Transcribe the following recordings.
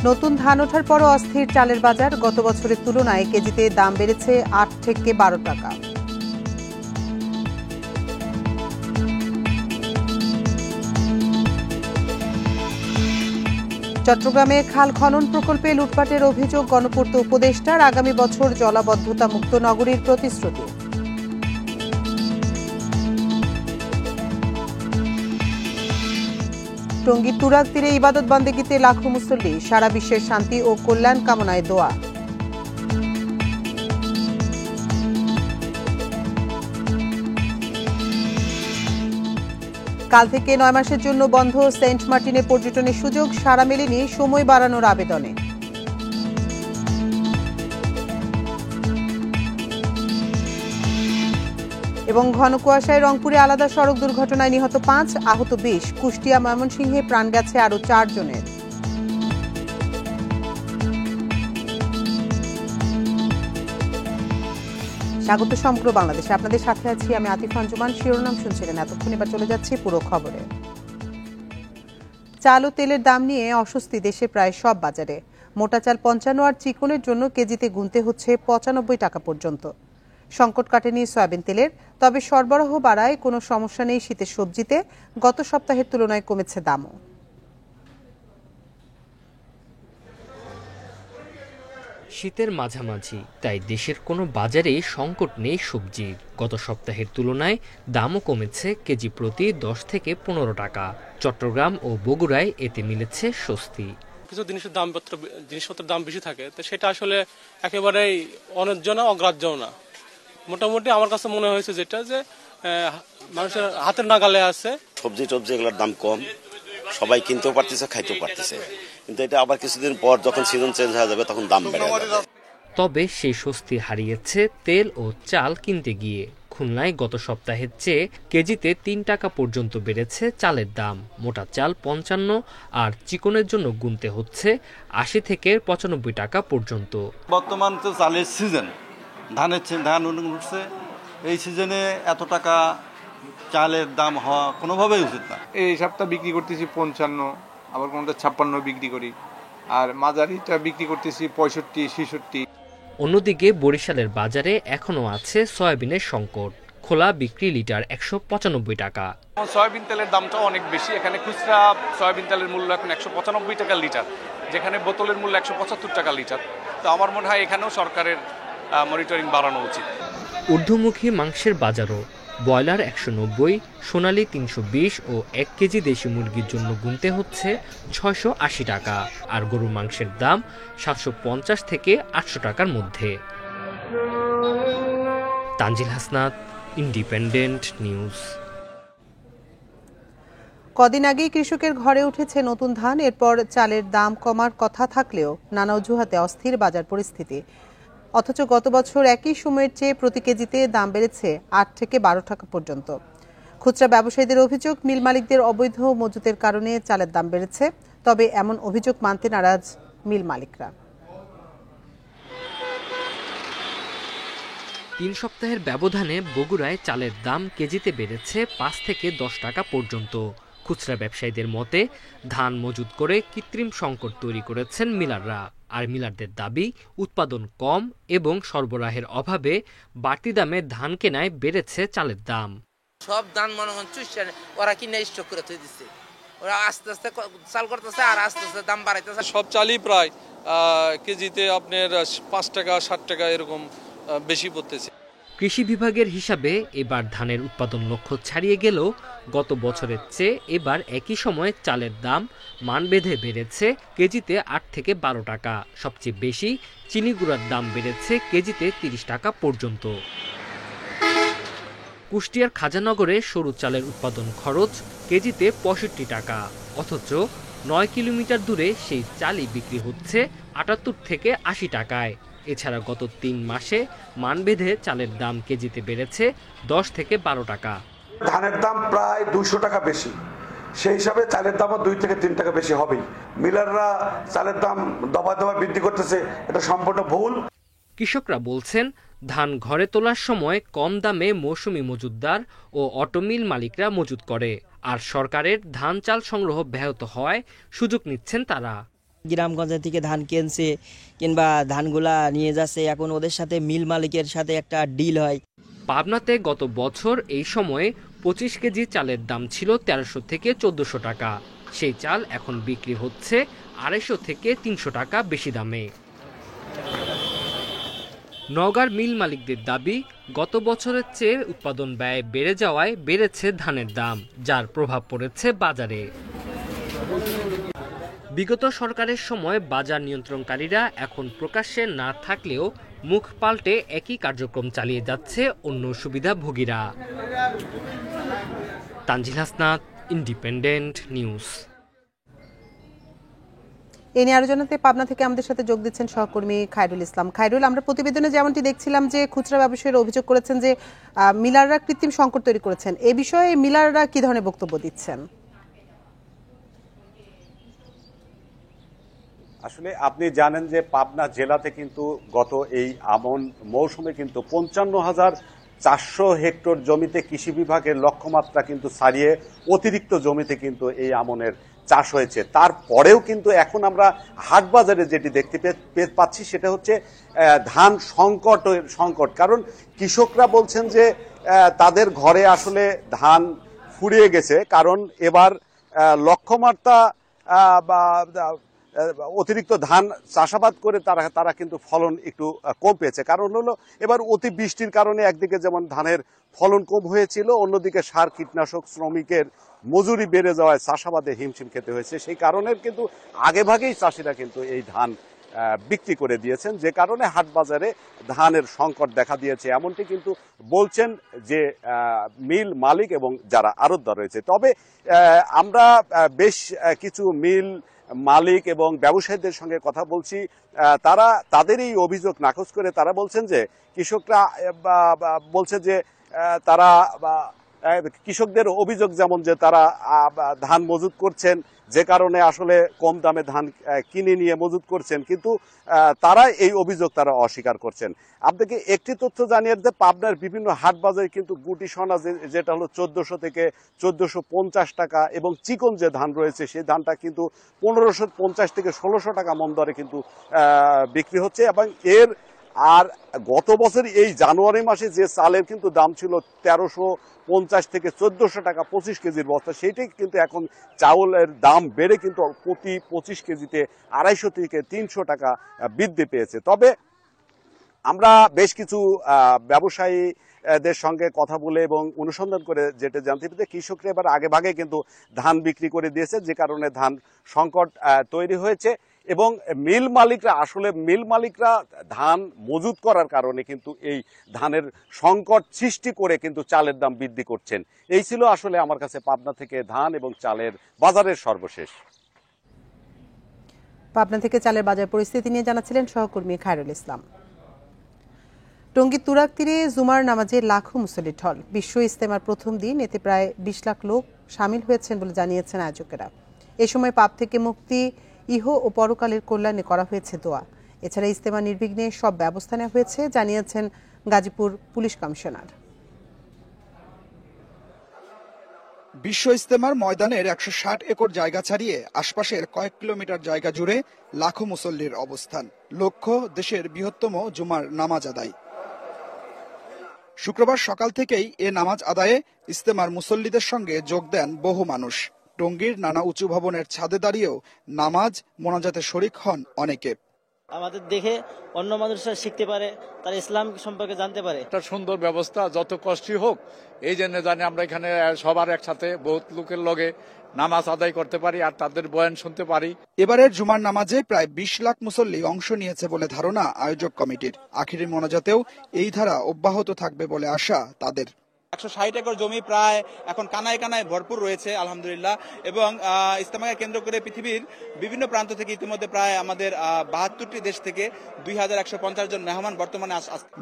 নতুন ধান ওঠার পরও অস্থির চালের বাজার। গত বছরের তুলনায় কেজিতে দাম বেড়েছে ৮ থেকে ১২ টাকা। চট্টগ্রামে খাল খনন প্রকল্পে লুটপাটের অভিযোগ গণপূর্ত উপদেষ্টার। আগামী বছর জলাবদ্ধতা মুক্ত নগরীর প্রতিশ্রুতি। টঙ্গীর তুরাগ তীরে ইবাদত বন্দেগীতে লাখো মুসল্লি, সারা বিশ্বের শান্তি ও কল্যাণ কামনায় দোয়া। কাল থেকে ৯ মাসের জন্য বন্ধ সেন্ট মার্টিনে পর্যটনের সুযোগ, সাড়া মেলেনি সময় বাড়ানোর আবেদনে। এবং ঘন কুয়াশায় রংপুরে আলাদা সড়ক দুর্ঘটনায় নিহত ৫, আহত ২০। কুষ্টিয়া ময়মনসিংহে প্রাণ গেছে আরও ৪ জনের। স্বাগত সমগ্র বাংলাদেশে, আপনাদের সাথে আছি আমি আতিফা আঞ্জুমান। শিরোনাম শুনছিলেন এতক্ষণ, এবার চলে যাচ্ছি পুরো খবরে। চাল ও তেলের দাম নিয়ে অস্বস্তি দেশে প্রায় সব বাজারে। মোটা চাল ৫৫ আর চিকনের জন্য কেজিতে গুনতে হচ্ছে ৯৫ টাকা পর্যন্ত। সংকট কাটেনি সয়াবিন তেলের, তবে সরবরাহ বাড়ায় কোনো সমস্যা নেই শীতের সবজিতে। গত সপ্তাহের তুলনায় কমেছে দামও। শীতের মাঝামাঝি, তাই দেশের কোনো বাজারেই সংকট নেই সবজির। গত সপ্তাহের তুলনায় দামও কমেছে কেজি প্রতি ১০ থেকে ১৫ টাকা। চট্টগ্রাম ও বগুড়ায় এতে মিলেছে স্বস্তি। কিছু জিনিসপত্রের দাম বেশি থাকে, তো সেটা আসলে একেবারেই অন্যায্য না, অগ্রাহ্যও না। মোটামুটি আমার কাছে মনে হয়েছে যেটা যে মানুষের হাতের নাগালে আছে। সবজি এগুলোর দাম কম, সবাই কিনতেও পারতেছে, খাইতেও পারতেছে। কিন্তু এটা আবার কিছুদিন পর যখন সিজন চেঞ্জ হয়ে যাবে তখন দাম বেড়ে যাবে। তবে সেই স্বস্তি হারিয়েছে তেল ও চাল কিনতে গিয়ে। খুলনায় গত সপ্তাহের চেয়ে কেজিতে ৩ টাকা পর্যন্ত বেড়েছে চালের দাম। মোটা চাল ৫৫ আর চিকনের জন্য গুনতে হচ্ছে ৮০ থেকে ৯৫ টাকা পর্যন্ত। বর্তমান তো চালের সিজন, ধান উঠছে, এই সিজনে এত টাকা চালের দাম হওয়া কোনোভাবেই উচিত না। এই সপ্তাহ বিক্রি করতেছি ৫৫, আবার কোনটা ৫৬ বিক্রি করি, আর মাঝারিটা বিক্রি করতেছি ৬৫, ৬৬। অন্যদিকে বরিশালের বাজারে এখনো আছে সয়াবিনের সংকট। খোলা বিক্রি লিটার ১৯৫ টাকা। সয়াবিন তেলের দামটা অনেক বেশি। এখানে খুচরা সয়াবিন তেলের মূল্য এখন ১৯৫ টাকা লিটার, যেখানে বোতলের মূল্য ১৭৫ টাকা লিটার। তো আমার মনে হয় এখানেও সরকারের মনিটরিং বাড়ানো উচিত। ঊর্ধ্বমুখী মাংসের বাজারও। ব্রয়লার ১৯০, সোনালী ৩২০ ও ১ কেজি দেশি মুরগির জন্য গুনতে হচ্ছে ৬৮০ টাকা। আর গরুর মাংসের দাম ৭৫০ থেকে ৮০০ টাকার মধ্যে। Tanzil Hasnat, Independent news. কদিন আগেই কৃষকের ঘরে উঠেছে নতুন ধান। এরপর চালের দাম কমার কথা থাকলেও নানা অজুহাতে অস্থির বাজার পরিস্থিতি। অথচ গত বছর একই সময়ের চেয়ে প্রতি কেজিতে দাম বেড়েছে ৮ থেকে ১২ টাকা পর্যন্ত। খুচরা ব্যবসায়ীদের অভিযোগ, মিল মালিকদের অবৈধ মজুতের কারণে চালের দাম বেড়েছে। তবে এমন অভিযোগ মানতে নারাজ মিল মালিকরা। ৩ সপ্তাহের ব্যবধানে বগুড়ায় চালের দাম কেজিতে বেড়েছে ৫ থেকে ১০ টাকা পর্যন্ত। খুচরা ব্যবসায়ীদের মতে ধান মজুত করে কৃত্রিম সংকট তৈরি করেছেন মিলাররা। আর মিলারদের দাবি, উৎপাদন কম এবং সরবরাহের অভাবে বাড়তি দামে ধান কেনায় বেড়েছে চালের দাম। সব ধান মনে হচ্ছে ওরা কিনে স্টক করে তুই দিচ্ছে, ওরা আস্তে আস্তে চাল করতেছে আর আস্তে আস্তে দাম বাড়াইতেছে। সব চালই প্রায় কেজিতে আপনার ৫ টাকা ৬০ টাকা এরকম বেশি পড়তেছে। কৃষি বিভাগের হিসাবে এবার ধানের উৎপাদন লক্ষ্য ছাড়িয়ে গেলেও গত বছরের চেয়ে এবার একই সময়ে চালের দাম মান বেঁধে বেড়েছে কেজিতে ৮ থেকে ১২ টাকা। সবচেয়ে বেশি চিনি গুঁড়ার দাম বেড়েছে কেজিতে ৩০ টাকা পর্যন্ত। কুষ্টিয়ার খাজানগরে সরু চালের উৎপাদন খরচ কেজিতে ৬৫ টাকা, অথচ ৯ কিলোমিটার দূরে সেই চালই বিক্রি হচ্ছে ৭৮ থেকে ৮০ টাকায়। এছাড়া গত ৩ মাসে মানবেঁধে চালের দাম কেজিতে বেড়েছে ১০ থেকে ১২ টাকা। ধানের দাম প্রায় ২০০ টাকা বেশি, সেই হিসাবে চালের দামও ২ থেকে ৩ টাকা বেশি হবেই। মিলাররা চালের দাম দফায় দফায় বৃদ্ধি করতেছে, এটা সম্পূর্ণ ভুল। কৃষকরা বলছেন, ধান ঘরে তোলার সময় কম দামে মৌসুমি মজুতদার ও অটোমিল মালিকরা মজুত করে, আর সরকারের ধান চাল সংগ্রহ ব্যাহত হওয়ায় সুযোগ নিচ্ছেন তারা। গ্রামগঞ্জ থেকে ধান কিনছে কিংবা ধানগুলা নিয়ে যাচ্ছে, এখন ওদের সাথে মিল মালিকের সাথে একটা ডিল হয়। পাবনাতে গত বছর এই সময়ে 25 কেজি চালের দাম ছিল 1300 থেকে 1400 টাকা। সেই চাল এখন বিক্রি হচ্ছে 250 থেকে 300 টাকা বেশি দামে। নওগাঁর মিল মালিকদের দাবি, গত বছরের চেয়ে উৎপাদন ব্যয় বেড়ে যাওয়ায় বেড়েছে ধানের দাম, যার প্রভাব পড়েছে বাজারে। বিগত সরকারের সময় বাজার নিয়ন্ত্রণকারীরা এখন প্রকাশ্যে না থাকলেও মুখ পাল্টে একই কার্যক্রম চালিয়ে যাচ্ছে অন্য সুবিধাভোগীরা। Tanzil Hasnat, Independent News. এ নিয়ে আরো জানাতে পাবনা থেকে আমাদের সাথে যোগ দিচ্ছেন সহকর্মী খায়রুল ইসলাম। খায়রুল, আমরা প্রতিবেদনে যেমনটি দেখছিলাম যে খুচরা ব্যবসায়ীরা অভিযোগ করেছেন যে মিলাররা কৃত্রিম সংকট তৈরি করেছেন। এ বিষয়ে মিলাররা কি ধরনের বক্তব্য দিচ্ছেন? আসলে আপনি জানেন যে পাবনা জেলাতে কিন্তু গত এই আমন মৌসুমে কিন্তু 55,400 হেক্টর জমিতে কৃষি বিভাগের লক্ষ্যমাত্রা কিন্তু ছাড়িয়ে অতিরিক্ত জমিতে কিন্তু এই আমনের চাষ হয়েছে। তারপরেও কিন্তু এখন আমরা হাট বাজারে যেটি দেখতে পাচ্ছি সেটা হচ্ছে ধান সংকট। কারণ কৃষকরা বলছেন যে তাদের ঘরে আসলে ধান ফুরিয়ে গেছে, কারণ এবার লক্ষ্যমাত্রা বা অতিরিক্ত ধান চাষাবাদ করে তারা কিন্তু ফলন একটু কম পেয়েছে। কারণ হলো এবার অতি বৃষ্টির কারণে একদিকে যেমন ধানের ফলন কম হয়েছিল, অন্যদিকে সার কীটনাশক শ্রমিকের মজুরি বেড়ে যাওয়ায় চাষাবাদে হিমশিম খেতে হয়েছে। সেই কারণে কিন্তু আগেভাগেই চাষিরা কিন্তু এই ধান বিক্রি করে দিয়েছেন, যে কারণে হাট বাজারে ধানের সংকট দেখা দিয়েছে, এমনটি কিন্তু বলছেন যে মিল মালিক এবং যারা আড়তদার রয়েছে। তবে আমরা বেশ কিছু মিল মালিক এবং ব্যবসায়ীদের সঙ্গে কথা বলছি, তারা তাদের এই অভিযোগ নাকচ করে তারা বলছেন যে কৃষকরা বলছে যে তারা কৃষকদের অভিযোগ যেমন যে তারা ধান মজুত করছেন, যে কারণে আসলে কম দামে ধান কিনে নিয়ে মজুত করছেন, কিন্তু তারা এই অভিযোগ তারা অস্বীকার করছেন। আপনাকে একটি তথ্য জানিয়ে দিতে, পাবনার বিভিন্ন হাট বাজারে কিন্তু গুটি সোনা যেটা হলো 1400 থেকে 1450 টাকা এবং চিকন যে ধান রয়েছে সেই ধানটা কিন্তু 1550 থেকে 1600 টাকা মন দরে কিন্তু বিক্রি হচ্ছে। এবং আর গত বছর এই জানুয়ারি মাসে যে চালের কিন্তু দাম ছিল 1350 থেকে 1400 টাকা 25 কেজির বস্তা, সেইটাই কিন্তু এখন চাউলের দাম বেড়ে কিন্তু প্রতি 25 কেজিতে 250 থেকে 300 টাকা বৃদ্ধি পেয়েছে। তবে আমরা বেশ কিছু ব্যবসায়ীদের সঙ্গে কথা বলে এবং অনুসন্ধান করে যেটা জানতে পেরেছি, কৃষকরা এবার আগে ভাগে কিন্তু ধান বিক্রি করে দিয়েছে, যে কারণে ধান সংকট তৈরি হয়েছে। এবং মিল মালিকরা ধান মজুত করার কারণে কিন্তু এই ধানের সংকট সৃষ্টি করে কিন্তু চালের দাম বৃদ্ধি করছেন। এই ছিল আসলে আমার কাছে পাবনা থেকে ধান এবং চালের বাজারের সর্বশেষ। পাবনা থেকে চালের বাজার পরিস্থিতি নিয়ে জানাচ্ছিলেন সহকর্মী খায়রুল ইসলাম। টঙ্গীর তুরাগ তীরে জুমার নামাজে লাখো মুসল্লি ঢল। বিশ্ব ইজতেমার প্রথম দিন এতে প্রায় 20 লাখ লোক সামিল হয়েছেন বলে জানিয়েছেন আয়োজকেরা। এ সময় পাপ থেকে মুক্তি, ইহ ও পরকালের কল্যাণে করা হয়েছে দোয়া। এছাড়া ইজতেমা নির্বিঘ্নে সব ব্যবস্থা নেওয়া হয়েছে জানিয়েছেন গাজীপুর পুলিশ কমিশনার। বিশ্ব ইজতেমার ময়দানের 160 একর জায়গা ছাড়িয়ে আশপাশের কয়েক কিলোমিটার জায়গা জুড়ে লাখো মুসল্লির অবস্থান। লক্ষ্য দেশের বৃহত্তম জুমার নামাজ আদায়। শুক্রবার সকাল থেকেই এ নামাজ আদায়ে ইজতেমার মুসল্লিদের সঙ্গে যোগ দেন বহু মানুষ। টঙ্গীর নানা উঁচু ভবনের ছাদে দাঁড়িয়েও নামাজ মোনাজাতে শরিক হন অনেকে। আমাদের দেখে অন্য মানুষরা শিখতে পারে, তারা ইসলাম সম্পর্কে জানতে পারে। একটা সুন্দর ব্যবস্থা, যত কষ্টই হোক এই জন্য জানি আমরা এখানে সবার একসাথে বহুত লোকের লগে নামাজ আদায় করতে পারি আর তাদের বয়ান শুনতে পারি। এবারের জুমার নামাজে প্রায় 20 লাখ মুসল্লি অংশ নিয়েছে বলে ধারণা আয়োজক কমিটির। আখিরি মোনাজাতেও এই ধারা অব্যাহত থাকবে বলে আশা তাদের। 160 একর জমি প্রায় এখন কানায় কানায় ভরপুর রয়েছে আলহামদুলিল্লাহ। এবং ইজতেমাকে কেন্দ্র করে পৃথিবীর বিভিন্ন প্রান্ত থেকে ইতিমধ্যে প্রায় আমাদের 72টি দেশ থেকে 2150 জন মেহমান বর্তমানে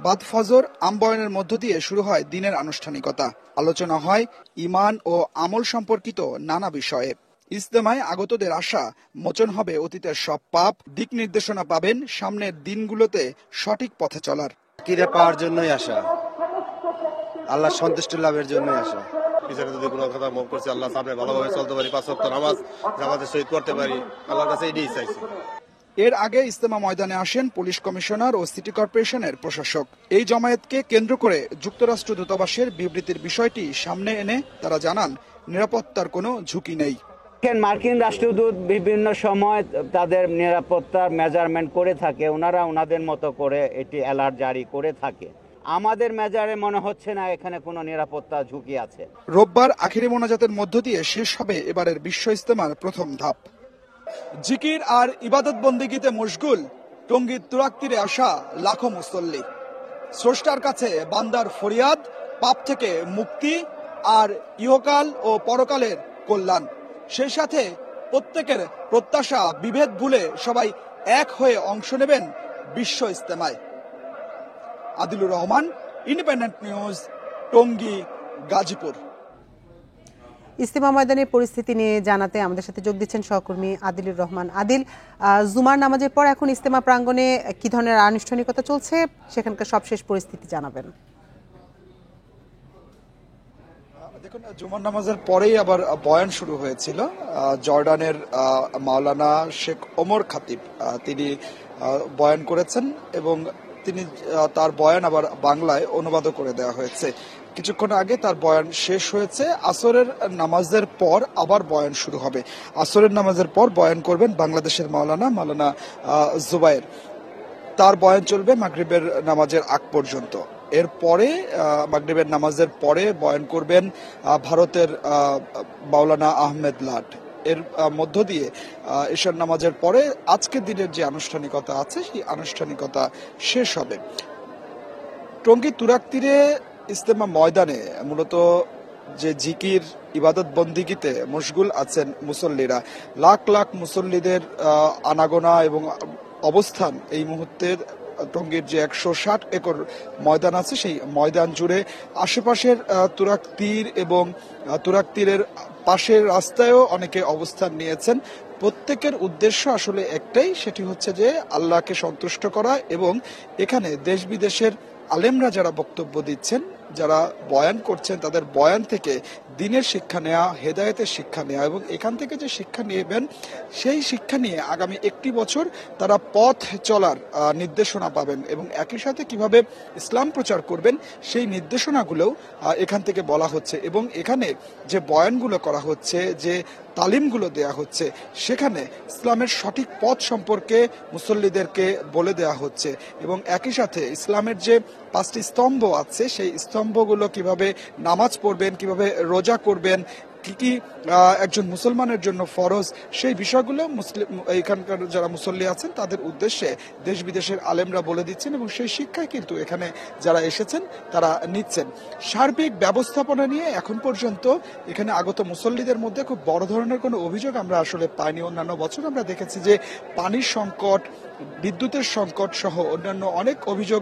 বাদ ফজর আম্বয়নের মধ্য দিয়ে শুরু হয় দিনের আনুষ্ঠানিকতা। আলোচনা হয় ঈমান ও আমল সম্পর্কিত নানা বিষয়ে। ইজতেমায় আগতদের আশা মোচন হবে অতীতের সব পাপ, দিক নির্দেশনা পাবেন সামনের দিনগুলোতে সঠিক পথে চলার। কিরে পাওয়ার জন্যই আশা, আল্লাহ সন্তুষ্টি লাভের জন্য আসে। পিছনে যদি কোনো কথা মুভ করছে, আল্লাহ সামনে ভালোভাবে চলতে পারি, 5 ওয়াক্ত নামাজ জামাতের সহিত করতে পারি, আল্লাহর কাছে এটাই চাইছি। এর আগে ইজতেমা ময়দানে আসেন পুলিশ কমিশনার ও সিটি কর্পোরেশনের প্রশাসক। এই জমায়েতকে কেন্দ্র করে যুক্তরাষ্ট্র দূতাবাসের বিবৃতির বিষয়টি সামনে এনে তারা জানান নিরাপত্তার কোনো ঝুঁকি নেই। মার্কিন রাষ্ট্রদূত বিভিন্ন সময় তাদের নিরাপত্তার মেজারমেন্ট করে থাকে, ওনারা ওনাদের মতো করে এটি অ্যালার্ট জারি করে থাকে। আমাদের মেজারে মনে হচ্ছে না এখানে কোনো নিরাপত্তা ঝুঁকি আছে। রোববার আখিরি মোনাজাতের মধ্য দিয়ে শেষ হবে এবারের বিশ্ব ইজতেমার প্রথম ধাপ। জিকির আর ইবাদত বন্দেগীতে মশগুল টঙ্গীর তুরাগ তীরে আসা লাখো মুসল্লি। স্রষ্টার কাছে বান্দার ফরিয়াদ, পাপ থেকে মুক্তি আর ইহকাল ও পরকালের কল্যাণ। সেই সাথে প্রত্যেকের প্রত্যাশা বিভেদ ভুলে সবাই এক হয়ে অংশ নেবেন বিশ্ব ইজতেমায়। Adilur Rahman, Independent News, Tongi, Gazipur. ইজতেমা ময়দানের পরিস্থিতি নিয়ে জানাতে আমাদের সাথে যোগ দিচ্ছেন সহকর্মী আদিলুর রহমান। আদিল, জুমার নামাজের পর এখন ইজতেমা প্রাঙ্গণে কি ধরনের আনুষ্ঠানিকতা চলছে, সেখানকার সবশেষ পরিস্থিতি জানাবেন। দেখুন, জুমার নামাজের পরেই আবার বয়ান শুরু হয়েছিল। জর্ডানের মাওলানা শেখ ওমর খাতিব তিনি বয়ান করেছেন এবং তার বয়ান আবার বাংলায় অনুবাদও করে দেওয়া হয়েছে। কিছুক্ষণ আগে তার বয়ান শেষ হয়েছে। আসরের নামাজের পর আবার বয়ান শুরু হবে। আসরের নামাজের পর বয়ান করবেন বাংলাদেশের মাওলানা জুবায়ের। তার বয়ান চলবে মাগরিবের নামাজের আগ পর্যন্ত। এরপরে মাগরিবের নামাজের পরে বয়ান করবেন ভারতের মাওলানা আহমেদ লাট। এর মধ্য দিয়ে এশার নামাজের পরে আজকের দিনের যে আনুষ্ঠানিকতা আছে সেই আনুষ্ঠানিকতা শেষ হবে। টঙ্গী তুরাগ তীরে ইজতেমা ময়দানে মূলত যে জিকির ইবাদত বন্দিগিতে মশগুল আছেন মুসল্লিরা। লাখ লাখ মুসল্লিদের আনাগোনা এবং অবস্থান এই মুহূর্তের টঙ্গীর যে 160 একর ময়দান আছে সেই ময়দান জুড়ে। আশেপাশের তুরাগ তীর এবং তুরাগ তীরের পাশের রাস্তায়ও অনেকে অবস্থান নিয়েছেন। প্রত্যেকের উদ্দেশ্য আসলে একটাই, সেটি হচ্ছে যে আল্লাহকে সন্তুষ্ট করা এবং এখানে দেশ বিদেশের আলেমরা যারা বক্তব্য দিচ্ছেন, যারা বয়ান করছেন, তাদের বয়ান থেকে দ্বীনের শিক্ষা নেওয়া, হেদায়েতের শিক্ষা নেওয়া এবং এখান থেকে যে শিক্ষা নেবেন সেই শিক্ষা নিয়ে আগামী একটি বছর তারা পথ চলার নির্দেশনা পাবেন এবং একই সাথে কিভাবে ইসলাম প্রচার করবেন সেই নির্দেশনাগুলোও এখান থেকে বলা হচ্ছে। এবং এখানে যে বয়ানগুলো করা হচ্ছে, যে তালিমগুলো দেয়া হচ্ছে, সেখানে ইসলামের সঠিক পথ সম্পর্কে মুসল্লিদেরকে বলে দেওয়া হচ্ছে এবং একই সাথে ইসলামের যে 5টি স্তম্ভ আছে সেই স্তম্ভগুলো কিভাবে নামাজ পড়বেন, কিভাবে রোজা করবেন, কি কি একজন মুসলমানের জন্য ফরজ, সেই বিষয়গুলো এখানকার যারা মুসল্লি আছেন তাদের উদ্দেশ্যে দেশ বিদেশের আলেমরা বলে দিচ্ছেন এবং সেই শিক্ষায় কিন্তু এখানে যারা এসেছেন তারা নিচ্ছেন। সার্বিক ব্যবস্থাপনা নিয়ে এখন পর্যন্ত এখানে আগত মুসল্লিদের মধ্যে খুব বড় ধরনের কোনো অভিযোগ আমরা আসলে পাইনি। অন্যান্য বছর আমরা দেখেছি যে পানির সংকট, বিদ্যুতের সংকট সহ অন্যান্য অনেক অভিযোগ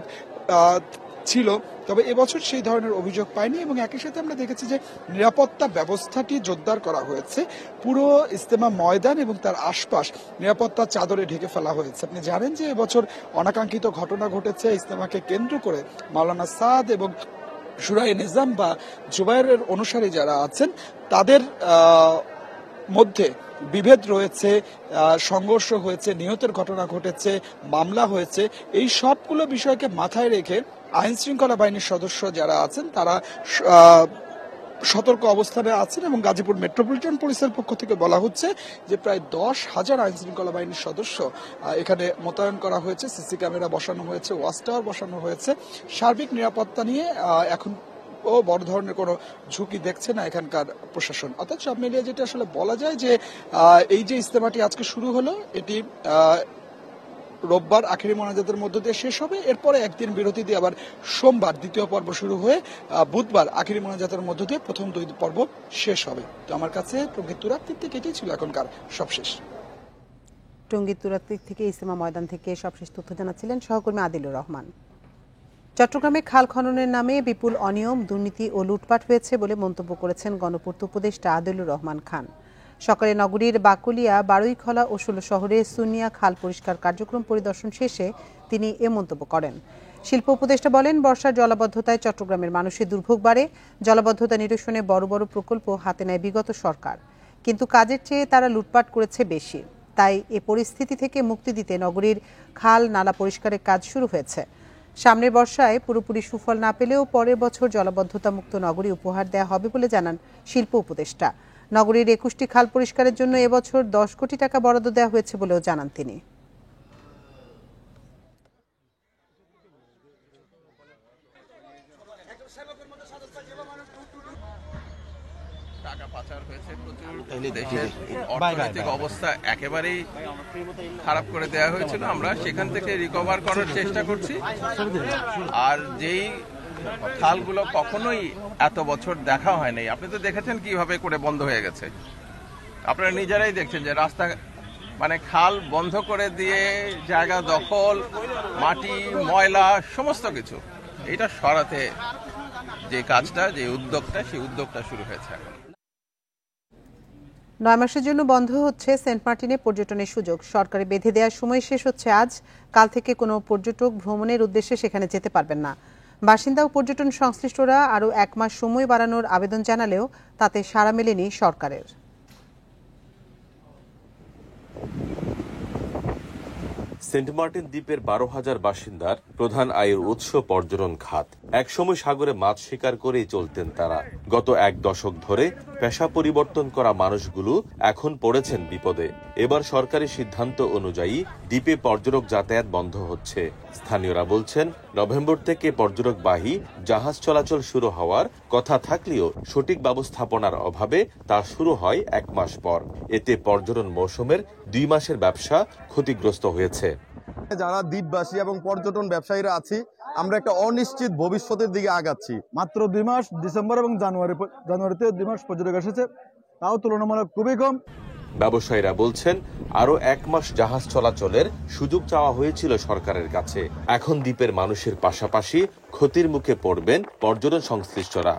ছিল, তবে এবছর সেই ধরনের অভিযোগ পাইনি এবং একই সাথে আমরা দেখেছি যে নিরাপত্তা ব্যবস্থাটি জোরদার করা হয়েছে। পুরো ইজতেমা ময়দান এবং তার আশপাশ নিরাপত্তা চাদরে ঢেকে ফেলা হয়েছে। আপনি জানেন যে এবছর অনাকাঙ্ক্ষিত ঘটনা ঘটেছে ইজতেমাকে কেন্দ্র করে। মাওলানা সাদ এবং শুরায়ে নিজাম বা জুবায়েরের অনুসারী যারা আছেন তাদের মধ্যে বিভেদ রয়েছে, সংঘর্ষ হয়েছে, নিহতের ঘটনা ঘটেছে, মামলা হয়েছে। এই সবগুলো বিষয়কে মাথায় রেখে আইন শৃঙ্খলা বাহিনীর সদস্য যারা আছেন তারা সতর্ক অবস্থানে আছেন এবং গাজীপুর মেট্রোপলিটন পুলিশের পক্ষ থেকে বলা হচ্ছে যে প্রায় 10,000 আইন শৃঙ্খলা বাহিনীর সদস্য এখানে মোতায়েন করা হয়েছে, সিসি ক্যামেরা বসানো হয়েছে, ওয়াচ টাওয়ার বসানো হয়েছে। সার্বিক নিরাপত্তা নিয়ে এখন বড় ধরনের কোনো ঝুঁকি দেখছে না এখানকার প্রশাসন। অর্থাৎ সব মিলিয়ে যেটা আসলে বলা যায় যে এই যে ইজতেমাটি আজকে শুরু হলো এটি রোববার আখেরি মোনাজাতের মধ্য দিয়ে শেষ হবে। এরপরে একদিন বিরতি দিয়ে আবার সোমবার দ্বিতীয় পর্ব শুরু হয়ে বুধবার আখেরি মোনাজাতের মধ্য দিয়ে প্রথম 2 পর্ব শেষ হবে। তো আমার কাছে টঙ্গী তুরাগ তীর থেকে এটাই ছিল এখনকার সবশেষ। টঙ্গী তুরাগ তীর থেকে ইজতেমা ময়দান থেকে সবশেষ তথ্য জানাচ্ছিলেন সহকর্মী আদিলুর রহমান। চট্টগ্রামে খাল খননের নামে বিপুল অনিয়ম, দুর্নীতি ও লুটপাট হয়েছে বলে মন্তব্য করেছেন গণপূর্ত উপদেষ্টা আদিলুর রহমান খান। সকালে নগরীর বাকুলিয়া, বারুইখলা ও 16 শহরে সুনিয়া খাল পরিষ্কার কার্যক্রম পরিদর্শন শেষে তিনি এ মন্তব্য করেন। শিল্প উপদেষ্টা বলেন, বর্ষার জলাবদ্ধতায় চট্টগ্রামের মানুষের দুর্ভোগ বাড়ে। জলাবদ্ধতা নিরসনে বড় বড় প্রকল্প হাতে নেয় বিগত সরকার, কিন্তু কাজের চেয়ে তারা লুটপাট করেছে বেশি। তাই এ পরিস্থিতি থেকে মুক্তি দিতে নগরীর খাল নালা পরিষ্কারের কাজ শুরু হয়েছে। সামনের বর্ষায় পুরোপুরি সুফল না পেলেও পরের বছর জলাবদ্ধতা মুক্ত নগরী উপহার দেওয়া হবে বলে জানান শিল্প উপদেষ্টা। নগরীর 21টি খাল পরিষ্কারের জন্য এবছর 10 কোটি টাকা বরাদ্দ দেওয়া হয়েছে বলেও জানান তিনি। টাকা পাচার হয়েছে প্রচুর, দেশের অর্থনৈতিক অবস্থা একেবারেই খারাপ করে দেওয়া হয়েছিল। আমরা সেখান থেকে রিকভার করার চেষ্টা করছি। আর যেই খালগুলো কখনোই এত বছর দেখা হয়নি, আপনি তো দেখেছেন কিভাবে করে বন্ধ হয়ে গেছে। আপনারা নিজেরাই দেখছেন যে রাস্তা মানে খাল বন্ধ করে দিয়ে জায়গা দখল, মাটি, ময়লা সমস্ত কিছু এটা সরাতে যে কাজটা, যে উদ্যোগটা, সেই উদ্যোগটা শুরু হয়েছে এখন। 9 মাসের জন্য বন্ধ হচ্ছে সেন্ট মার্টিনে পর্যটনের সুযোগ। সরকারি বেঁধে দেওয়ার সময় শেষ হচ্ছে আজ। কাল থেকে কোনো পর্যটক ভ্রমণের উদ্দেশ্যে সেখানে যেতে পারবেন না। বাসিন্দা ও পর্যটন সংশ্লিষ্টরা আরও 1 মাস সময় বাড়ানোর আবেদন জানালেও তাতে সাড়া মেলেনি সরকারের। সেন্ট মার্টিন দ্বীপের 12,000 বাসিন্দার প্রধান আয়ের উৎস পর্যটন খাত। একসময় সাগরে মাছ শিকার করেই চলতেন তারা। গত 1 দশক ধরে পেশা পরিবর্তন করা মানুষগুলো এখন পড়েছেন বিপদে। এবার সরকারি সিদ্ধান্ত অনুযায়ী দ্বীপে পর্যটক যাতায়াত বন্ধ হচ্ছে। স্থানীয়রা বলছেন, নভেম্বর থেকে পর্যটকবাহী জাহাজ চলাচল শুরু হওয়ার কথা থাকলেও সঠিক ব্যবস্থাপনার অভাবে তা শুরু হয় 1 মাস পর। এতে পর্যটন মৌসুমের 2 মাসের ব্যবসা ক্ষতিগ্রস্ত হয়েছে। যারা দ্বীপবাসী এবং পর্যটন ব্যবসায়ীরা আছি, আমরা একটা অনিশ্চিত ভবিষ্যতের দিকে আগাচ্ছি। মাত্র 2 মাস, ডিসেম্বর এবং জানুয়ারিতে 2 মাস পর্যটক এসেছে, তাও তুলনামূলক খুবই কম। ব্যবসায়ীরা বলছেন, আরো 1 মাস জাহাজ চলাচলের সুযোগ চাওয়া হয়েছিল সরকারের কাছে। এখন দ্বীপের মানুষের পাশাপাশি ক্ষতির মুখে পড়বেন পর্যটন সংশ্লিষ্টরা।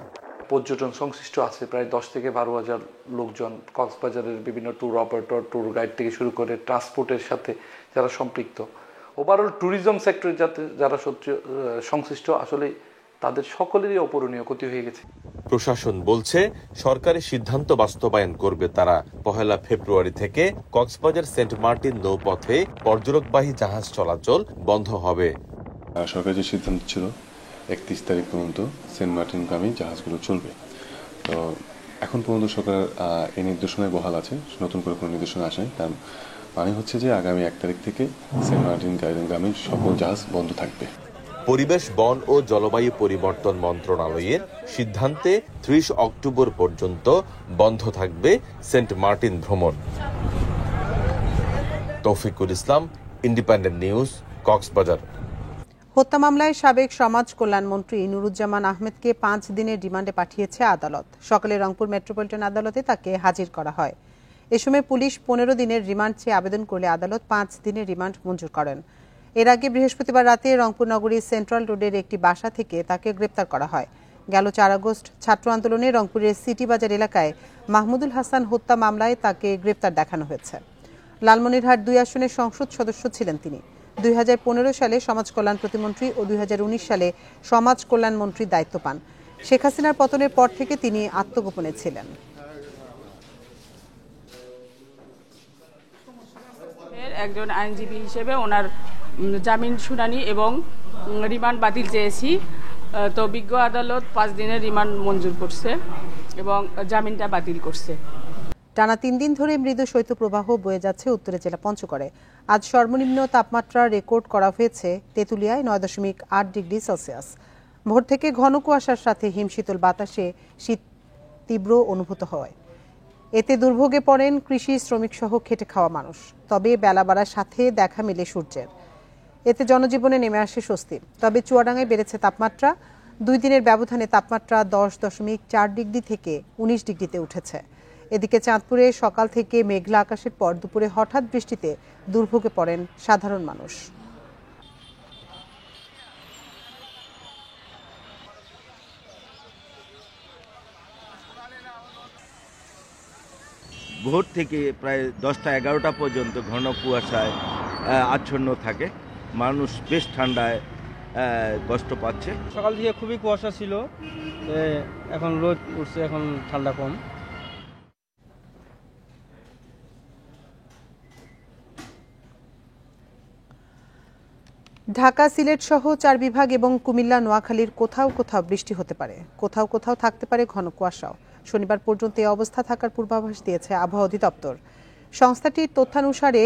পর্যটন সংশ্লিষ্ট আছে প্রায় 10 থেকে 12,000 লোকজন। কক্সবাজারের বিভিন্ন ট্যুর অপারেটর, ট্যুর গাইড থেকে শুরু করে ট্রান্সপোর্টের সাথে যারা সম্পৃক্ত, ওভারঅল ট্যুরিজম সেক্টরে যারা সংশ্লিষ্ট, আসলে তাদের সকলেরই অপূরণীয় ক্ষতি হয়ে গেছে। প্রশাসন বলছে, সরকারি সিদ্ধান্ত বাস্তবায়ন করবে তারা। 1 ফেব্রুয়ারি থেকে কক্সবাজার সেন্ট মার্টিন নৌপথে পর্যটকবাহী জাহাজ চলাচল বন্ধ হবে। সরকারের যে সিদ্ধান্ত ছিল 31 তারিখ পর্যন্ত সেন্ট মার্টিনগামী জাহাজগুলো চলবে। তো এখন পর্যন্ত সরকার এই নির্দেশনায় বহাল আছে, নতুন করে কোনো নির্দেশনা আসেনি। তার মানে হচ্ছে যে আগামী 1 তারিখ থেকে সেন্ট মার্টিনগামী সকল জাহাজ বন্ধ থাকবে। পরিবেশ, বন ও জলবায়ু পরিবর্তন মন্ত্রণালয়ের সিদ্ধান্তে 30 অক্টোবর পর্যন্ত বন্ধ থাকবে সেন্ট মার্টিন ভ্রমণ। তৌফিকুল ইসলাম, ইন্ডিপেন্ডেন্ট নিউজ, কক্সবাজার। হত্যা মামলায় সাবেক সমাজ কল্যাণমন্ত্রী নুরুজ্জামান আহমেদকে 5 দিনের রিমান্ডে পাঠিয়েছে আদালত। সকালে রংপুর মেট্রোপলিটন আদালতে তাকে হাজির করা হয়। এ সময় পুলিশ 15 দিনের রিমান্ড চেয়ে আবেদন করলে আদালত 5 দিনের রিমান্ড মঞ্জুর করেন। এর আগে বৃহস্পতিবার রাতে রংপুর নগরীর সেন্ট্রাল রোডের একটি বাসা থেকে তাকে গ্রেপ্তার করা হয়। গেল 4 আগস্ট ছাত্র আন্দোলনে রংপুরের সিটি বাজার এলাকায় মাহমুদুল হাসান হত্যা মামলায় তাকে গ্রেপ্তার দেখানো হয়েছে। লালমনিরহাট 2 আসনের সংসদ সদস্য ছিলেন তিনি। 2015 সালে সমাজ কল্যাণ প্রতিমন্ত্রী ও 2019 সালে সমাজ কল্যাণ মন্ত্রীর দায়িত্ব পান। শেখ হাসিনার পতনের পর থেকে তিনি আত্মগোপনে ছিলেন। একজন আইনজীবী হিসেবে ওনার জামিন শুনানি এবং রিমান্ড বাতিল চেয়েছি। তো বিজ্ঞ আদালত 5 দিনের রিমান্ড মঞ্জুর করছে এবং জামিনটা বাতিল করছে। টানা 3 দিন ধরে মৃদু শৈত্যপ্রবাহ বয়ে যাচ্ছে উত্তরের জেলা পঞ্চগড়ে। আজ সর্বনিম্ন তাপমাত্রা রেকর্ড করা হয়েছে তেঁতুলিয়ায় 9.8 ডিগ্রি সেলসিয়াস। ভোর থেকে ঘন কুয়াশার সাথে হিমশীতল বাতাসে শীত তীব্র অনুভূত হয়। এতে দুর্ভোগে পড়েন কৃষি শ্রমিক সহ খেটে খাওয়া মানুষ। তবে বেলা বাড়ার সাথে দেখা মেলে সূর্যের। এতে জনজীবনে নেমে আসে স্বস্তি। তবে চুয়াডাঙ্গায় বেড়েছে তাপমাত্রা। 2 দিনের ব্যবধানে তাপমাত্রা 10.4 ডিগ্রি থেকে 19 ডিগ্রিতে উঠেছে। এদিকে চাঁদপুরে সকাল থেকে মেঘলা আকাশের পর দুপুরে হঠাৎ বৃষ্টিতে দুর্ভোগে পড়েন সাধারণ মানুষ। ভোর থেকে প্রায় 10টা-11টা পর্যন্ত ঘন কুয়াশায় আচ্ছন্ন থাকে। মানুষ বেশ ঠান্ডায় কষ্ট পাচ্ছে। সকাল থেকে খুবই কুয়াশা ছিল, এখন রোদ উঠছে, এখন ঠান্ডা কম। ঢাকা, সিলেট সহ 4 বিভাগ এবং কুমিল্লা, নোয়াখালীর কোথাও কোথাও বৃষ্টি হতে পারে, কোথাও কোথাও থাকতে পারে ঘন কুয়াশাও। শনিবার পর্যন্ত এই অবস্থা থাকার পূর্বাভাস দিয়েছে আবহাওয়া অধিদপ্তর। সংস্থাটির তথ্যানুসারে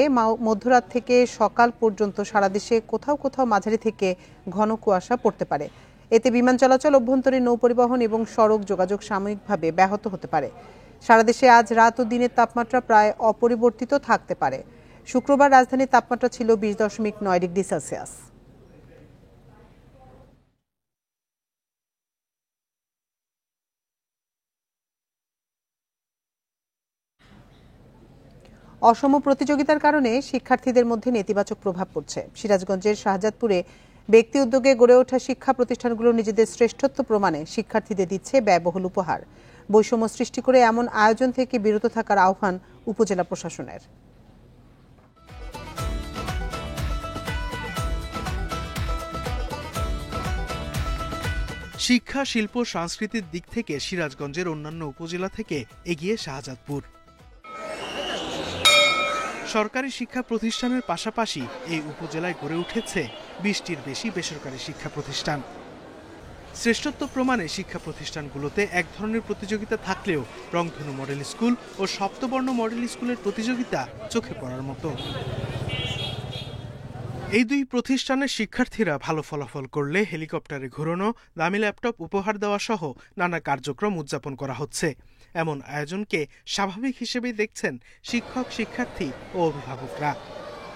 মধ্যরাত থেকে সকাল পর্যন্ত সারা দেশে কোথাও কোথাও মাঝারি থেকে ঘন কুয়াশা পড়তে পারে। এতে বিমান চলাচল, অভ্যন্তরীণ নৌ পরিবহন এবং সড়ক যোগাযোগ সাময়িকভাবে ব্যাহত হতে পারে। সারা দেশে আজ রাত ও দিনের তাপমাত্রা প্রায় অপরিবর্তিত থাকতে পারে। শুক্রবার রাজধানীর তাপমাত্রা ছিল 20.9 ডিগ্রি সেলসিয়াস। অসম প্রতিযোগিতার কারণে শিক্ষার্থীদের মধ্যে নেতিবাচক প্রভাব পড়ছে। সিরাজগঞ্জের শাহজাদপুরে ব্যক্তি উদ্যোগে গড়ে ওঠা শিক্ষা প্রতিষ্ঠানগুলো নিজেদের শ্রেষ্ঠত্ব প্রমাণে শিক্ষার্থীদের দিচ্ছে ব্যয়বহুল উপহার। বৈষম্য সৃষ্টি করে এমন আয়োজন থেকে বিরত থাকার আহ্বান উপজেলা প্রশাসনের। শিক্ষা, শিল্প, সংস্কৃতির দিক থেকে সিরাজগঞ্জের অন্যান্য উপজেলা থেকে এগিয়ে শাহজাদপুর। সরকারি শিক্ষা প্রতিষ্ঠানের পাশাপাশি এই উপজেলায় গড়ে উঠেছে 20টির বেশি বেসরকারি শিক্ষা প্রতিষ্ঠান। শ্রেষ্ঠত্ব প্রমাণে শিক্ষা প্রতিষ্ঠানগুলোতে এক ধরনের প্রতিযোগিতা থাকলেও রংধনু মডেল স্কুল ও সপ্তবর্ণ মডেল স্কুলের প্রতিযোগিতা চোখে পড়ার মতো। এই দুই প্রতিষ্ঠানের শিক্ষার্থীরা ভালো ফলাফল করলে হেলিকপ্টারে ঘোরানো, দামি ল্যাপটপ উপহার দেওয়া সহ নানা কার্যক্রম উদযাপন করা হচ্ছে। এমন আয়োজনকে স্বাভাবিক হিসেবেই দেখছেন শিক্ষক, শিক্ষার্থী ও অভিভাবকরা।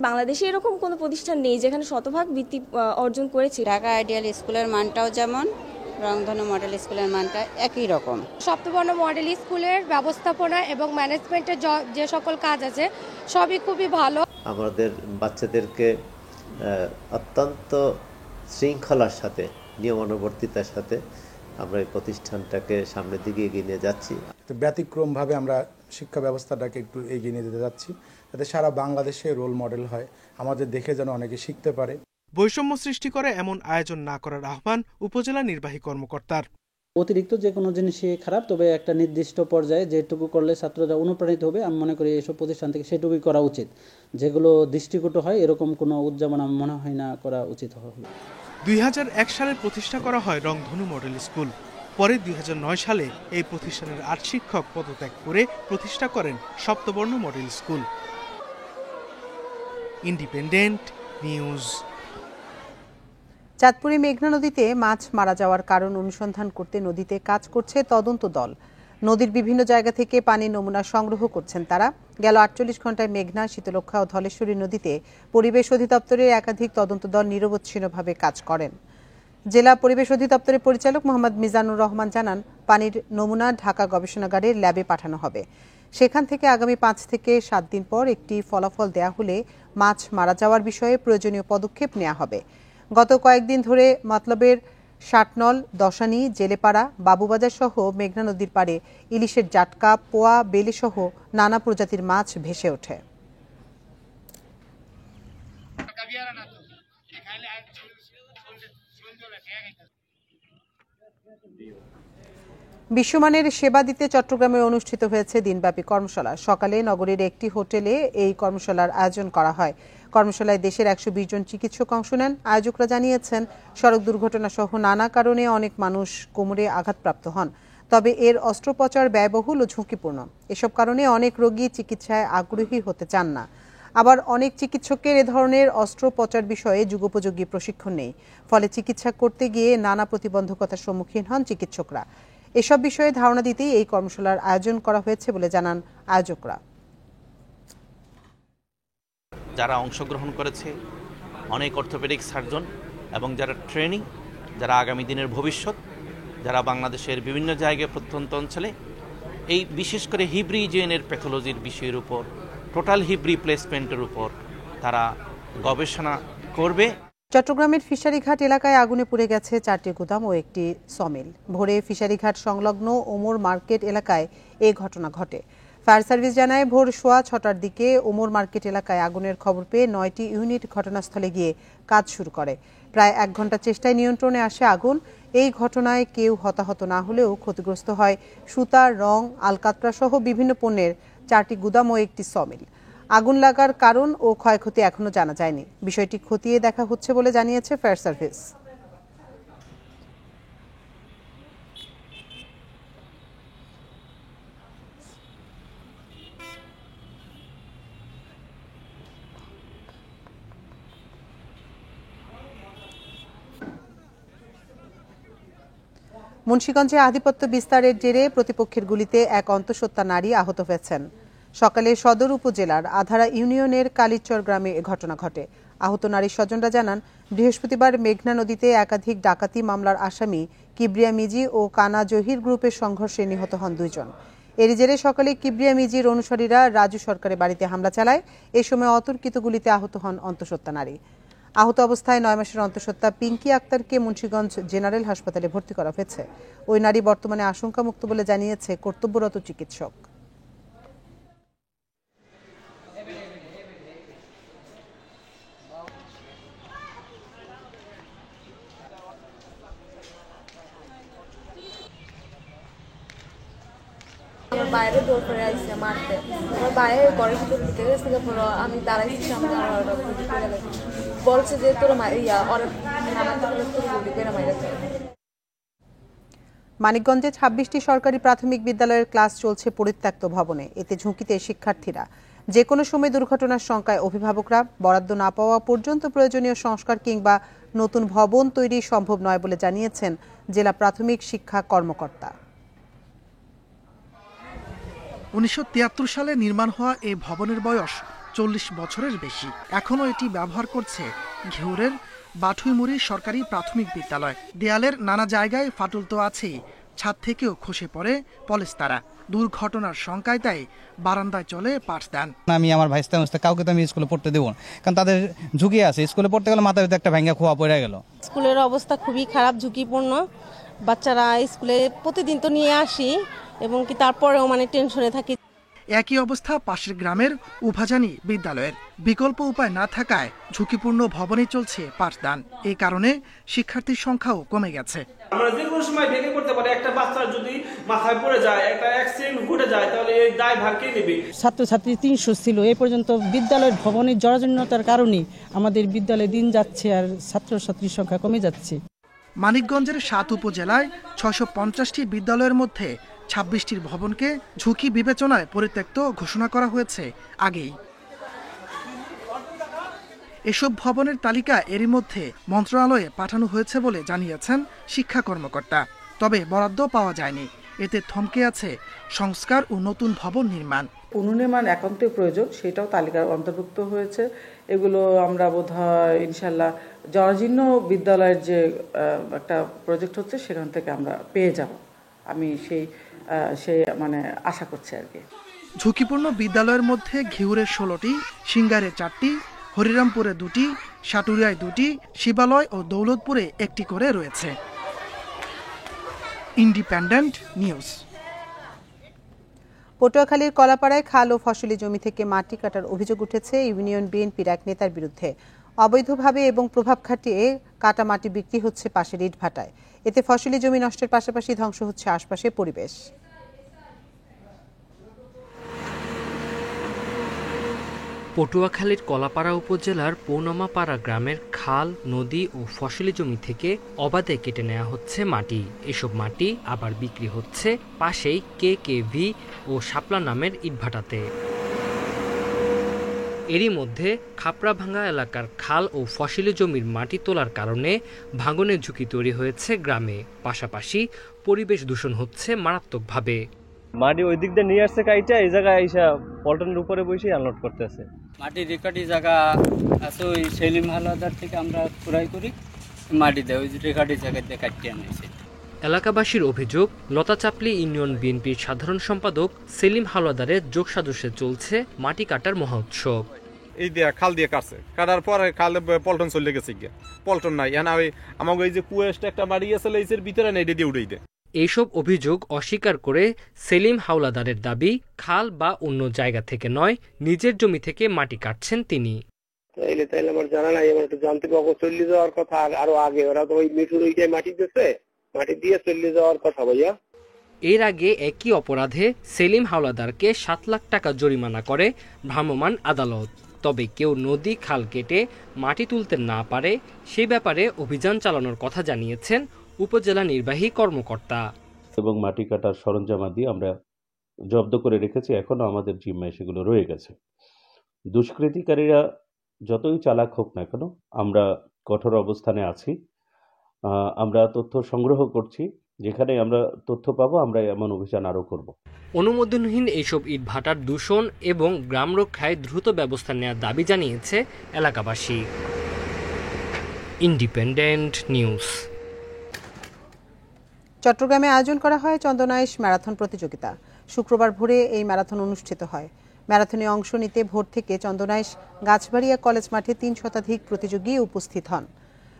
বাংলাদেশে এরকম কোনো প্রতিষ্ঠান নেই যেখানে শতভাগ বৃত্তি অর্জন করেছে। ঢাকা আইডিয়াল স্কুলের মানটাও যেমন, রংধনু মডেল স্কুলের মানটা একই রকম। সপ্তবর্ণ মডেল স্কুলের ব্যবস্থাপনা এবং ম্যানেজমেন্টের যে সকল কাজ আছে সবই খুবই ভালো। আমাদের বাচ্চাদেরকে অত্যন্ত শৃঙ্খলার সাথে, নিয়মানুবর্তিতার সাথে আমরা এই প্রতিষ্ঠানটাকে সামনের দিকে এগিয়ে নিয়ে যাচ্ছি। ব্যতিক্রমভাবে আমরা শিক্ষা ব্যবস্থাটাকে একটু এগিয়ে নিয়ে যেতে যাচ্ছি, যাতে সারা বাংলাদেশে রোল মডেল হয়, আমাদের দেখে যেন অনেকে শিখতে পারে। বৈষম্য সৃষ্টি করে এমন আয়োজন না করার আহ্বান উপজেলা নির্বাহী কর্মকর্তার। অতিরিক্ত যে কোনো জিনিসই খারাপ, তবে একটা নির্দিষ্ট পর্যায়ে যেটুকু করলে ছাত্ররা অনুপ্রাণিত হবে, আমি মনে করি এসব প্রতিষ্ঠান থেকে সেটুকুই করা উচিত। যেগুলো দৃষ্টিকটু হয় এরকম কোনো উদযাপন আমার মনে হয় না করা উচিত হবে। 2001 সালে প্রতিষ্ঠা করা হয় রংধনু মডেল স্কুল। পরে 2009 সালে এই প্রতিষ্ঠানের 8 শিক্ষক পদত্যাগ করে প্রতিষ্ঠা করেন Saptaborno model school. Independent news. চাঁদপুরে মেঘনা নদীতে মাছ মারা যাওয়ার কারণ অনুসন্ধান করতে নদীতে কাজ করছে তদন্ত দল। নদীর বিভিন্ন জায়গা থেকে পানির নমুনা সংগ্রহ করছেন তারা। গেল 48 ঘন্টায় মেঘনা, শীতলক্ষ্যা ও ধলেশ্বরী নদীতে পরিবেশ অধিদপ্তরের একাধিক তদন্ত দল নিরবচ্ছিন্নভাবে কাজ করেন। জেলা পরিবেশ অধিদপ্তরের পরিচালক মোহাম্মদ মিজানুর রহমান জানান, পানির নমুনা ঢাকা গবেষণাগারের ল্যাবে পাঠানো হবে। সেখান থেকে আগামী 5 থেকে 7 দিন পর একটি ফলাফল দেয়া হলে মাছ মারা যাওয়ার বিষয়ে প্রয়োজনীয় পদক্ষেপ নেওয়া হবে। গত কয়েকদিন ধরে মতলবের ষাটনল, দশানি, জেলেপাড়া, বাবুবাজার সহ মেঘনা নদীর পাড়ে ইলিশের জাটকা, পোয়া, বেলে সহ নানা প্রজাতির মাছ ভেসে ওঠে। বিশ্বমানের সেবা দিতে চট্টগ্রামে অনুষ্ঠিত হয়েছে দিনব্যাপী কর্মশালা। সকালে নগরীর একটি হোটেলে এই কর্মশালার আয়োজন করা হয়। কর্মশালায় দেশের 120 জন চিকিৎসক অংশ নেন। আয়োজকরা জানিয়েছেন, সড়ক দুর্ঘটনা সহ নানা কারণে অনেক মানুষ কোমরে আঘাতপ্রাপ্ত হন। তবে এর অস্ত্রোপচার ব্যয়বহুল ও ঝুঁকিপূর্ণ। এসব কারণে অনেক রোগী চিকিৎসায় আগ্রহী হতে চান না। আবার অনেক চিকিৎসকের এ ধরনের অস্ত্রোপচার বিষয়ে যুগোপযোগী প্রশিক্ষণ নেই। ফলে চিকিৎসা করতে গিয়ে নানা প্রতিবন্ধকতার সম্মুখীন হন চিকিৎসকরা। এসব বিষয়ে ধারণা দিতেই এই কর্মশালার আয়োজন করা হয়েছে বলে জানান আয়োজকরা। যারা অংশগ্রহণ করেছে অনেক অর্থোপেডিক সার্জন এবং যারা ট্রেনিং, যারা আগামী দিনের ভবিষ্যৎ, যারা বাংলাদেশের বিভিন্ন জায়গায় প্রত্যন্ত অঞ্চলে এই বিশেষ করে হিপ রিজিয়নের প্যাথোলজির বিষয়ের উপর, টোটাল হিপ রিপ্লেসমেন্টের উপর তারা গবেষণা করবে। চট্টগ্রামের ফিশারিঘাট এলাকায় আগুনে পুড়ে গেছে 4টি গুদাম ও একটি সমিল। ভোরে ফিশারিঘাট সংলগ্ন ওমর মার্কেট এলাকায় এ ঘটনা ঘটে। ফায়ার সার্ভিস জানায়, ভোর 6:15টার দিকে ওমর মার্কেট এলাকায় আগুনের খবর পেয়ে 9টি ইউনিট ঘটনাস্থলে গিয়ে কাজ শুরু করে। প্রায় 1 ঘন্টা চেষ্টায় নিয়ন্ত্রণে আসে আগুন। এই ঘটনায় কেউ হতাহত না হলেও ক্ষতিগ্রস্ত হয় সুতা, রং, আলকাতরা সহ বিভিন্ন পণ্যের 4টি গুদাম ও একটি সমিল। আগুন লাগার কারণ ও ক্ষয়ক্ষতি এখনো জানা যায়নি। বিষয়টি খতিয়ে দেখা হচ্ছে বলে জানিয়েছে ফায়ার সার্ভিস। মুন্সিগঞ্জে আধিপত্য বিস্তারের জেরে প্রতিপক্ষের গুলিতে এক অন্তঃসত্ত্বা নারী আহত হয়েছেন। সকালে সদর উপজেলার আধারা ইউনিয়নের কালীচর গ্রামে এ ঘটনা ঘটে। আহত নারীর স্বজনরা জানান, বৃহস্পতিবার মেঘনা নদীতে একাধিক ডাকাতি মামলার আসামি কিবরিয়া মিজি ও কানা জহির গ্রুপের সংঘর্ষে নিহত হন 2 জন। এর জেরে সকালে কিবরিয়া মিজির অনুসারীরা রাজু সরকারের বাড়িতে হামলা চালায়। এ সময় অতর্কিত গুলিতে আহত হন অন্তঃসত্ত্বা নারী। আহত অবস্থায় 9 মাসের অন্তঃসত্ত্বা পিঙ্কি আক্তারকে মুন্সিগঞ্জ জেনারেল হাসপাতালে ভর্তি করা হয়েছে। ওই নারী বর্তমানে আশঙ্কামুক্ত বলে জানিয়েছে কর্তব্যরত চিকিৎসক। বাইরে দৌড় করে আসছে মারতে, আমার বাইরে ঘরের ভিতর ঢুকে গেছে। আমি দাঁড়াইছি সামনে, বলছে যে তোর মানিকগঞ্জে 26টি সরকারি প্রাথমিক বিদ্যালয়ের ক্লাস চলছে পরিত্যক্ত ভবনে। এতে ঝুঁকিতে শিক্ষার্থীরা। যে কোনো সময় দুর্ঘটনার শঙ্কায় অভিভাবকরা। বরাদ্দ না পাওয়া পর্যন্ত প্রয়োজনীয় সংস্কার কিংবা নতুন ভবন তৈরি সম্ভব নয় বলে জানিয়েছেন জেলা প্রাথমিক শিক্ষা কর্মকর্তা। 1973 সালে নির্মাণ হওয়া এই ভবনের বয়স 40 বছরের বেশি। এখনও এটি ব্যবহার করছে ঘিউরের বাঠুইমুড়ি সরকারি প্রাথমিক বিদ্যালয়। দেয়ালের নানা জায়গায় ফাটল তো আছেই, ছাদ থেকেও খসে পড়ে পলেস্তারা। দুর্ঘটনার শঙ্কায় তাই বারান্দায় চলে পাঠদান। আমি আমার ভাইস্তা কাউকে তো আমি স্কুলে পড়তে দেবো না, কারণ তাদের ঝুঁকি আছে। স্কুলে পড়তে গেলে মাথার ভিতরে একটা ভেঙে খোয়া পড়ে গেল। স্কুলের অবস্থা খুবই খারাপ, ঝুঁকিপূর্ণ। বাচ্চারা স্কুলে প্রতিদিন তো নিয়ে আসি এবং কি তারপরেও টেনশনে থাকি। একই অবস্থা পাশের গ্রামের উভাজানি বিদ্যালয়ের। বিকল্প উপায় না থাকায় ঝুঁকিপূর্ণ ভবনে চলছে পাঠদান। এই কারণে শিক্ষার্থীর সংখ্যাও কমে গেছে। আমরা যে কোনো সময় ভেঙে পড়তে পারে। একটা বাচ্চার যদি মাথায় পড়ে যায়, একটা অ্যাক্সিডেন্ট ঘটে যায়, তাহলে এই দায় ভার কে নেবে? ছাত্রছাত্রী 300 ছিল। এই পর্যন্ত বিদ্যালয়ের ভবনের জরাজীর্ণতার কারণে আমাদের বিদ্যালয়ে দিন যাচ্ছে আর ছাত্রছাত্রীর সংখ্যা কমে যাচ্ছে। মানিকগঞ্জের 7 উপজেলায় 650টি বিদ্যালয়ের মধ্যে 26টির ভবনকে ঝুঁকি বিবেচনায় পরিত্যক্ত ঘোষণা করা হয়েছে আগেই। এসব ভবনের তালিকা এরই মধ্যে মন্ত্রণালয়ে পাঠানো হয়েছে বলে জানিয়েছেন শিক্ষা কর্মকর্তা। তবে বরাদ্দ পাওয়া যায়নি। এতে থমকে আছে সংস্কার ও নতুন ভবন নির্মাণ। উন্নয়ন একান্তই প্রয়োজন, সেটাও তালিকার অন্তর্ভুক্ত হয়েছে। এগুলো আমরা বোধহয় ইনশাল্লাহ জরাজীর্ণ বিদ্যালয়ের যে একটা প্রজেক্ট হচ্ছে সেখান থেকে আমরা পেয়ে যাব। আমি সেই আশা করছি আর কি। ঝুঁকিপূর্ণ বিদ্যালয়ের মধ্যে ঘিউরের 16টি, সিঙ্গারে 4টি, হরিরামপুরে 2টি, সাটুরিয়ায় 2টি, শিবালয় ও দৌলতপুরে 1টি করে রয়েছে। Independent news. পটুয়াখালীর কলাপাড়ায় খাল ও ফসলি জমি থেকে মাটি কাটার অভিযোগ উঠেছে ইউনিয়ন বিএনপির এক নেতার বিরুদ্ধে। অবৈধভাবে এবং প্রভাব খাটিয়ে কাটা মাটি বিক্রি হচ্ছে পাশের ইটভাটায়। এতে ফসলি জমি নষ্টের পাশাপাশি ধ্বংস হচ্ছে আশপাশের পরিবেশ। পটুয়াখালীর কলাপাড়া উপজেলার পৌনমাপাড়া গ্রামের খাল, নদী ও ফসলি জমি থেকে অবাধে কেটে নেওয়া হচ্ছে মাটি। এসব মাটি আবার বিক্রি হচ্ছে পাশেই KKV ও শাপলা নামের ইটভাটাতে। এরই মধ্যে খাপড়াভাঙ্গা এলাকার খাল ও ফসলি জমির মাটি তোলার কারণে ভাঙনের ঝুঁকি তৈরি হয়েছে গ্রামে। পাশাপাশি পরিবেশ দূষণ হচ্ছে মারাত্মকভাবে। মাটি ওই দিক দিয়ে নিয়ে আসছে কাইটা, এই জায়গায় আইসা পল্টনের উপরে বসে আনলোড করতেছে। মাটি রেকর্ডি জায়গা আছে, ওই সেলিম হালদার থেকে আমরা ক্রয় করি মাটি দেয়, ওই রেকর্ডি জায়গাতে কাটিয়ে আনেছে। এলাকাবাসীর অভিযোগ, লতাচাপলি ইউনিয়ন বিএনপির সাধারণ সম্পাদক সেলিম হালদারের যোগসাজশে চলছে মাটি কাটার মহোৎসব। এই দিয়া খাল দিয়ে কাটছে, কাটার পরে খাল পল্টন চলে গেছে গিয়া, পল্টন নাই এনা। ওই আমাকে এই যে কুয়েস্ট একটা মারি আছে লেইসের ভিতরে না, এটা দিয়ে উড়াই দেয়। এইসব অভিযোগ অস্বীকার করে সেলিম হাওলাদারের দাবি, খাল বা অন্য জায়গা থেকে নয়, নিজের জমি থেকে মাটি কাটছেন তিনি। তাইলে আমার জানা নাই, আমার একটু জানতে পারবো। চলে যাওয়ার কথা আরো আগে, ওরা তো ওই মিঠুর ওইটাই মাটি দিচ্ছে, মাটি দিয়ে চলে যাওয়ার কথা ভাইয়া। এর আগে একই অপরাধে সেলিম হাওলাদারকে 7 লাখ টাকা জরিমানা করে ভ্রাম্যমাণ আদালত। তবে কেউ নদী খাল কেটে মাটি তুলতে না পারে সে ব্যাপারে অভিযান চালানোর কথা জানিয়েছেন উপজেলা নির্বাহী কর্মকর্তা। এবং মাটি কাটার সরঞ্জামাদি আমরা জব্দ করে রেখেছি, এখনো আমাদের জিম্মায় সেগুলো রয়ে গেছে। দুষ্কৃতিকারীরা যতই চালাক হোক না কেন আমরা কঠোর অবস্থানে আছি। আমরা তথ্য সংগ্রহ করছি, যেখানে আমরা তথ্য পাবো আমরা এমন অভিযান আরও করব। অনুমোদনহীন এইসব ইটভাটার দূষণ এবং গ্রাম রক্ষায় দ্রুত ব্যবস্থা নেওয়ার দাবি জানিয়েছে এলাকাবাসী। Independent news. চট্টগ্রামে আয়োজন করা হয় চন্দনাইশ ম্যারাথন প্রতিযোগিতা। শুক্রবার ভোরে এই ম্যারাথন অনুষ্ঠিত হয়। ম্যারাথনে অংশ নিতে ভোর থেকে চন্দনাইশ গাছবাড়িয়া কলেজ মাঠে 3 শতাধিক প্রতিযোগী উপস্থিত হন।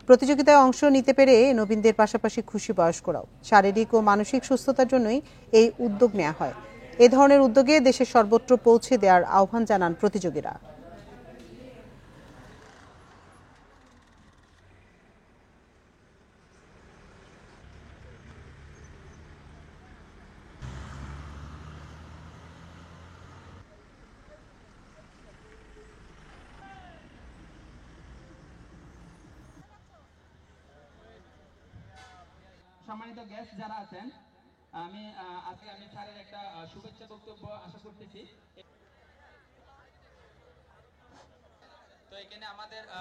প্রতিযোগিতায় অংশ নিতে পেরে নবীনদের পাশাপাশি খুশি বয়স্করাও। শারীরিক ও মানসিক সুস্থতার জন্যই এই উদ্যোগ নেওয়া হয়। এ ধরনের উদ্যোগে দেশের সর্বত্র পৌঁছে দেওয়ার আহ্বান জানান প্রতিযোগীরা। সম্মানিত গেস্ট যারা আছেন, আমি স্যারের একটা শুভেচ্ছা বক্তব্য আশা করতেছি।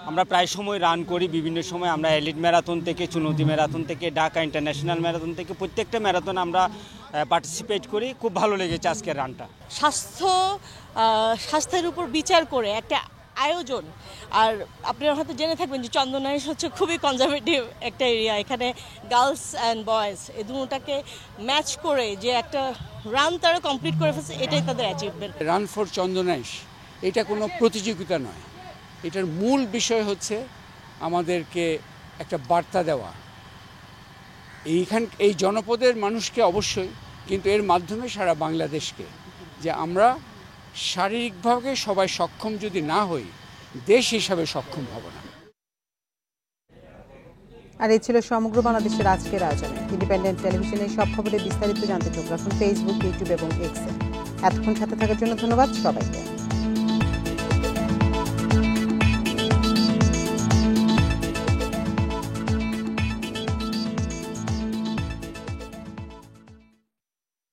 আমরা প্রায় সময় রান করি, বিভিন্ন সময় আমরা এলিট ম্যারাথন থেকে, চুনৌতি ম্যারাথন থেকে, ঢাকা ইন্টারন্যাশনাল ম্যারাথন থেকে প্রত্যেকটা ম্যারাথন আমরা পার্টিসিপেট করি। খুব ভালো লেগেছে আজকের রানটা। স্বাস্থ্যের উপর বিচার করে একটা আয়োজন। আর আপনারা হয়তো জেনে থাকবেন যে চন্দনাইশ হচ্ছে খুবই কনজারভেটিভ একটা এরিয়া। এখানে গার্লস অ্যান্ড বয়েজ এই দুটোটাকে ম্যাচ করে যে একটা রান তারা কমপ্লিট করে ফেলছে, এটাই তাদের অ্যাচিভমেন্ট। রান ফর চন্দনাইশ এটা কোনো প্রতিযোগিতা নয়, এটার মূল বিষয় হচ্ছে আমাদেরকে একটা বার্তা দেওয়া এই জনপদের মানুষকে অবশ্যই, কিন্তু এর মাধ্যমে সারা বাংলাদেশকে, যে আমরা শারীরিকভাবে সবাই সক্ষম যদি না হই, দেশ হিসাবে সক্ষম হব না। আর এই ছিল সমগ্র বাংলাদেশের আজকের আয়োজন। ইন্ডিপেন্ডেন্ট টেলিভিশনের সব খবরের বিস্তারিত জানতে চোখ রাখুন ফেসবুক, ইউটিউব এবং এক্সে। এতক্ষণ সাথে থাকার জন্য ধন্যবাদ সবাইকে।